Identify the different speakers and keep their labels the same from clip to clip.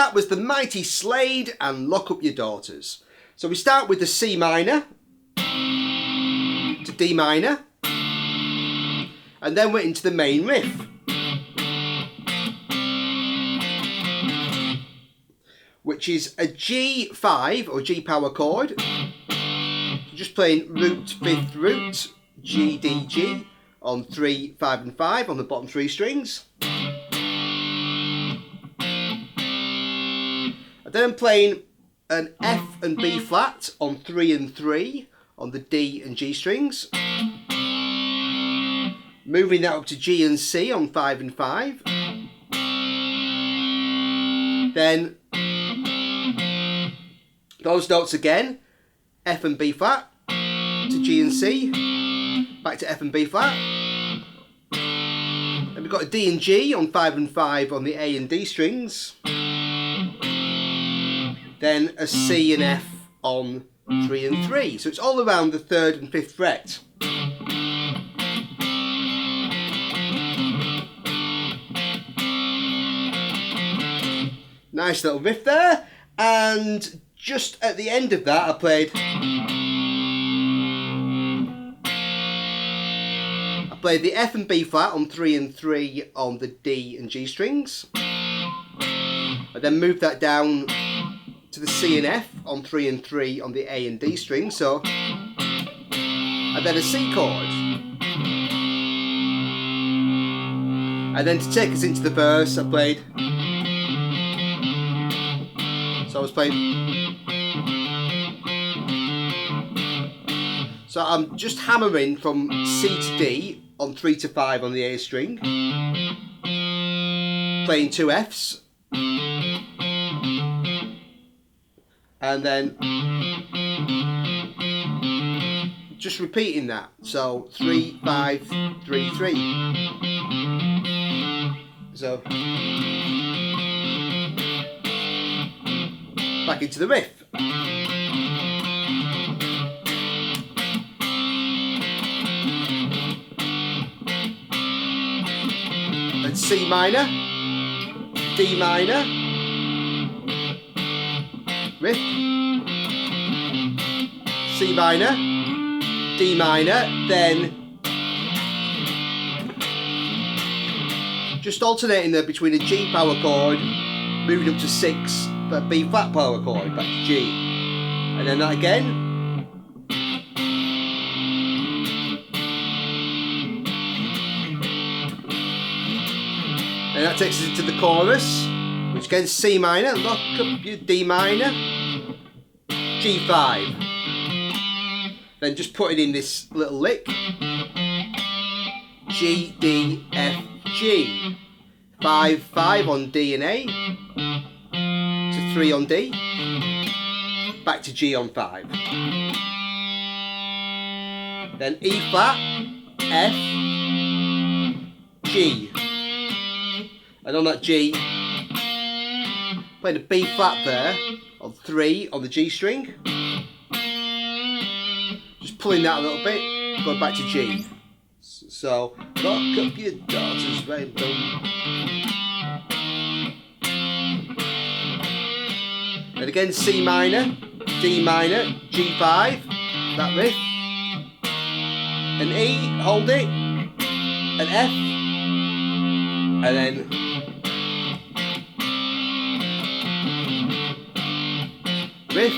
Speaker 1: that was the mighty Slade and Lock Up Your Daughters. So we start with the C minor to D minor, and then we're into the main riff, which is a G5 or G power chord. Just playing root, 5th root, G, D, G on 3, 5 and 5 on the bottom 3 strings. And then I'm playing an F and B flat on 3 and 3 on the D and G strings. Moving that up to G and C on 5 and 5. Then those notes again, F and B flat to G and C, back to F and B flat. Then we've got a D and G on 5 and 5 on the A and D strings. Then a C and F on 3 and 3. So it's all around the 3rd and 5th fret. Nice little riff there. And just at the end of that, I played the F and B flat on 3 and 3 on the D and G strings. I then moved that down to the C and F on 3 and 3 on the A and D strings. So, and then a C chord. And then to take us into the verse, I played. So I was playing. So I'm just hammering from C to D on 3 to 5 on the A string. Playing 2 Fs. And then just repeating that. So 3, 5, 3, 3. So back into the riff. And C minor, D minor, riff, C minor, D minor, then just alternating there between a G power chord, moving up to 6, but B flat power chord, back to G, and then that again. And that takes us into the chorus, which again C minor, lock up your D minor, G5. Then just putting in this little lick, G, D, F, G. 5, 5 on D and A, to 3 on D, back to G on 5. Then E flat, F, G. And on that G, playing a B flat there, on 3 on the G string. Just pulling that a little bit, going back to G. So, lock up your daughters, rainbow. And again, C minor, D minor, G5, that riff. An E, hold it, an F, and then riff,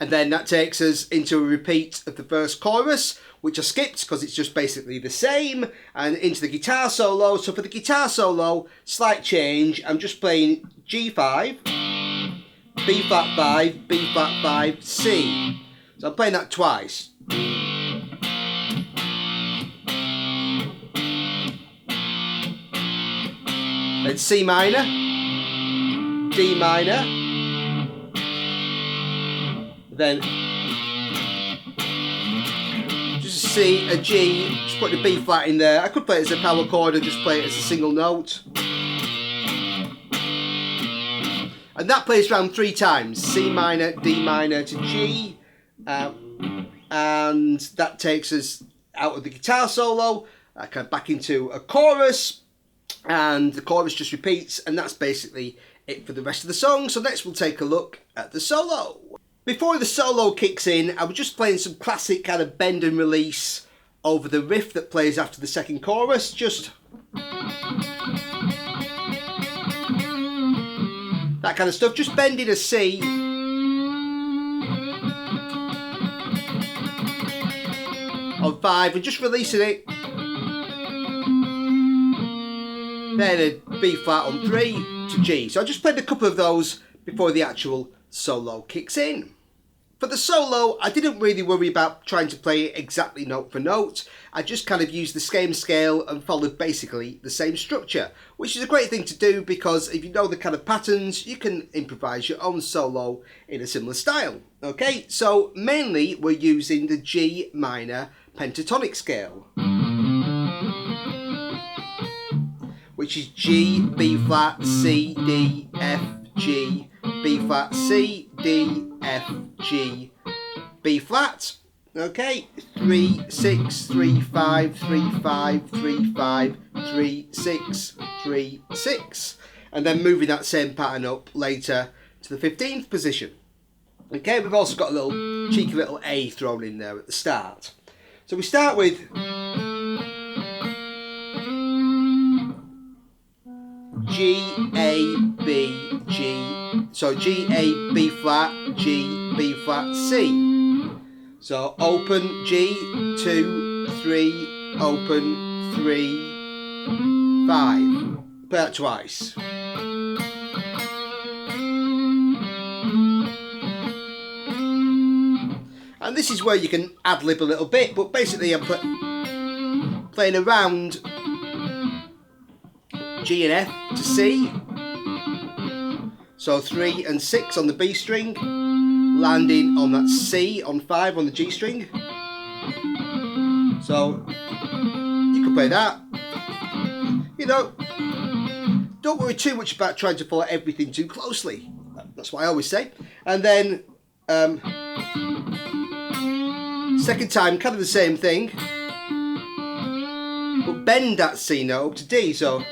Speaker 1: and then that takes us into a repeat of the verse chorus, which I skipped because it's just basically the same, and into the guitar solo. So for the guitar solo, slight change, I'm just playing G5, B flat 5, B flat 5, C. So I'm playing that twice. Then C minor, D minor, then just a C, a G, just put the B flat in there. I could play it as a power chord or just play it as a single note. And that plays around 3 times, C minor, D minor to G, and that takes us out of the guitar solo, kind of back into a chorus, and the chorus just repeats, and that's basically it for the rest of the song. So next we'll take a look at the solo. Before the solo kicks in, I was just playing some classic kind of bend and release over the riff that plays after the second chorus, just that kind of stuff, just bending a C on 5 and just releasing it, then a B flat on 3 to G. So I just played a couple of those before the actual solo kicks in. For the solo, I didn't really worry about trying to play it exactly note for note. I just kind of used the same scale and followed basically the same structure, which is a great thing to do because if you know the kind of patterns, you can improvise your own solo in a similar style. Okay, so mainly we're using the G minor pentatonic scale, which is G, B flat, C, D, F, G, B flat, C, D, F, G, B flat. Okay, 3, 6, 3, 5, 3, 5, 3, 5, 3, 6, 3, 6. And then moving that same pattern up later to the 15th position. Okay, we've also got a little cheeky little A thrown in there at the start. So we start with G, A, B, G. So G, A, B flat, G, B flat, C. So open G, 2, 3, open 3, 5. Play that twice. And this is where you can ad-lib a little bit, but basically I'm playing around G and F to C. So 3 and 6 on the B string, landing on that C on 5 on the G string. So you can play that. You know, don't worry too much about trying to follow everything too closely. That's what I always say. And then second time, kind of the same thing, but bend that C note up to D. So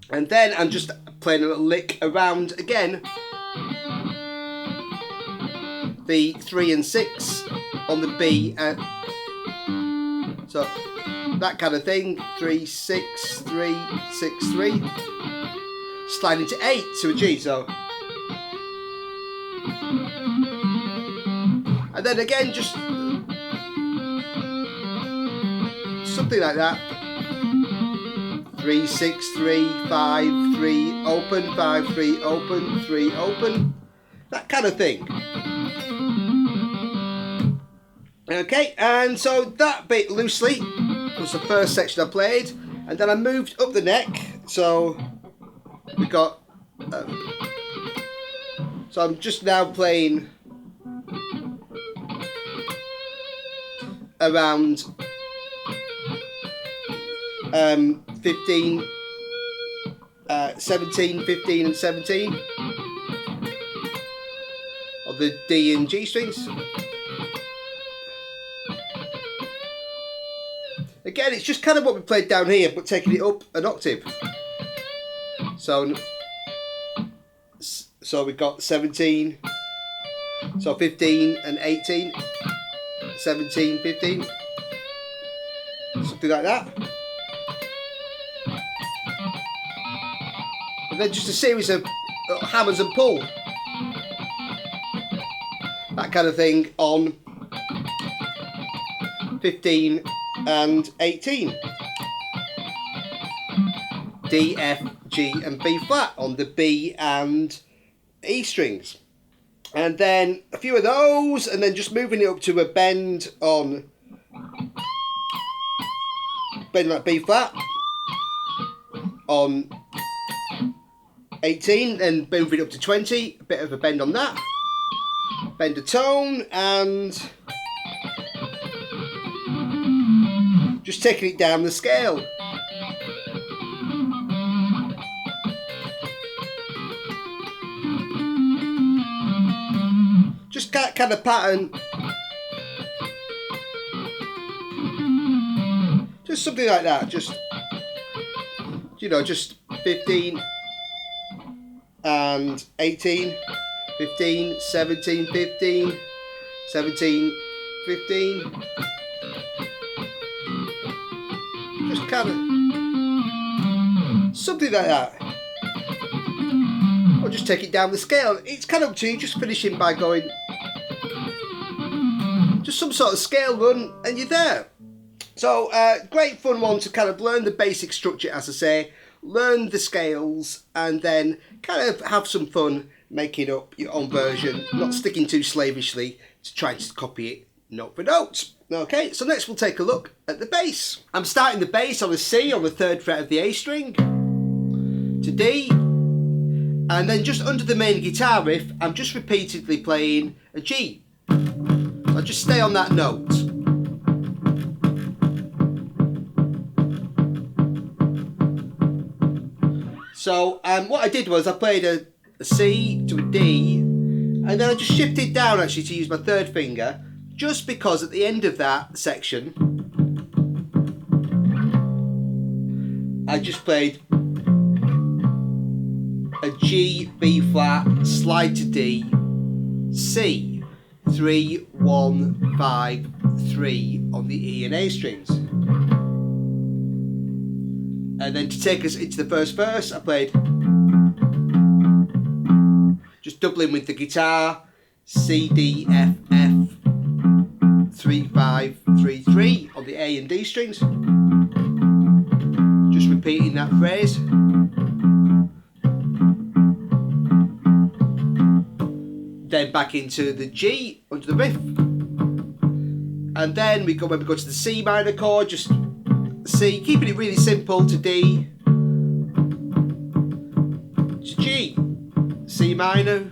Speaker 1: and then I'm just playing a little lick around again the 3 and 6 on the B. So that kind of thing. 3, 6, 3, 6, 3. Slide into 8 to a G. So, and then again, just something like that. 3, 6, 3, 5, 3, open, 5, 3, open, 3, open. That kind of thing. Okay, and so that bit loosely was the first section I played, and then I moved up the neck. So we got. So I'm just now playing around 15, 17, 15 and 17 of the D and G strings. Again, it's just kind of what we played down here, but taking it up an octave. So we got 17, so 15 and 18, 17, 15, something like that. And then just a series of hammers and pull. That kind of thing on 15 and 18. D, F, G and B flat on the B and E strings. And then a few of those, and then just moving it up to a bend on that B flat on 18, then moving it up to 20, a bit of a bend on that. Bend a tone and just taking it down the scale. Just kind of pattern. Just something like that. Just, you know, just 15 and 18, 15, 17, 15, 17, 15. Just kind of something like that. Or just take it down the scale. It's kind of up to you, just finishing by going just some sort of scale run and you're there. So great fun one to kind of learn the basic structure, as I say, learn the scales and then kind of have some fun making up your own version, not sticking too slavishly to trying to copy it note for note. Okay, so next we'll take a look at the bass. I'm starting the bass on a C on the 3rd fret of the A string to D, and then just under the main guitar riff I'm just repeatedly playing a G. So I just stay on that note. So what I did was I played a C to a D, and then I just shifted down actually to use my 3rd finger, just because at the end of that section I just played a G, B flat, slide to D, C, 3, 1, 5, 3 on the E and A strings. And then to take us into the first verse, I played just doubling with the guitar, C, D, F, F, 3, 5, 3, 3 on the A and D strings. Just repeating that phrase. Then back into the G under the riff. And then when we go to the C minor chord, just C, keeping it really simple, to D, to G, C minor,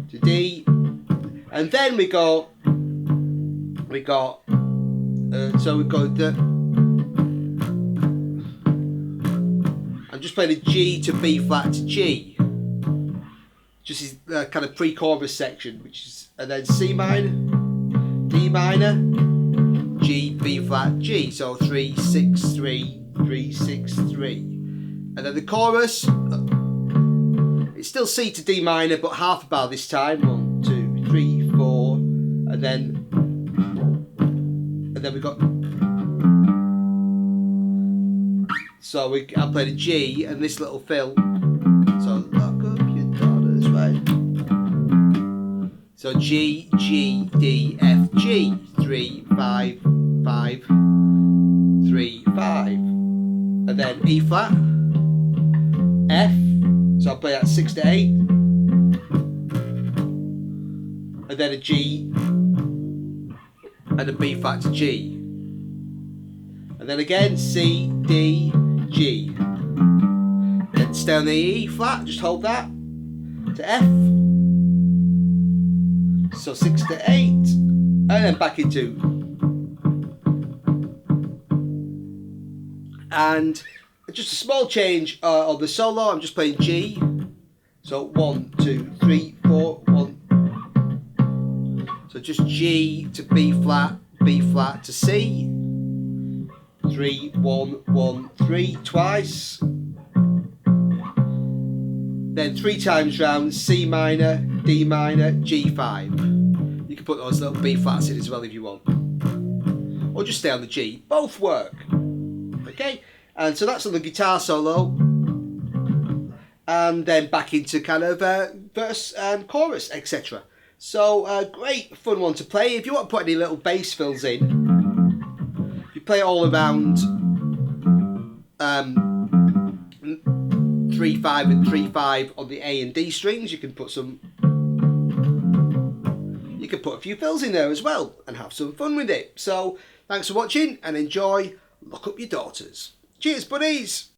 Speaker 1: to D, and then we got the, I'm just playing a G to B flat to G, just is the kind of pre-chorus section, which is, and then C minor, D minor, G, B flat, G, so 3, 6, 3, 3, 6, 3. And then the chorus, it's still C to D minor, but half a bar this time. 1, 2, 3, 4, and then we got. So I played a G and this little fill. So lock up your daughters, right? So G, G, D, F, G, 3, 5, 5, 3, 5, and then E flat, F, so I'll play that 6 to 8, and then a G, and a B flat to G, and then again C, D, G, then stay on the E flat, just hold that, to F, so 6 to 8, and then back into, and just a small change on the solo. I'm just playing G, so 1, 2, 3, 4, 1, so just G to B flat to C, 3, 1, 1, 3 twice, then 3 times round, C minor, D minor, G5. You can put those little B flats in as well if you want, or just stay on the G, both work. Okay, and so that's on the guitar solo, and then back into kind of verse and chorus, etc. So great fun one to play. If you want to put any little bass fills in, if you play it all around 3/5 and 3/5 on the A and D strings, you can put a few fills in there as well and have some fun with it. So thanks for watching and enjoy. Lock up your daughters. Cheers, buddies.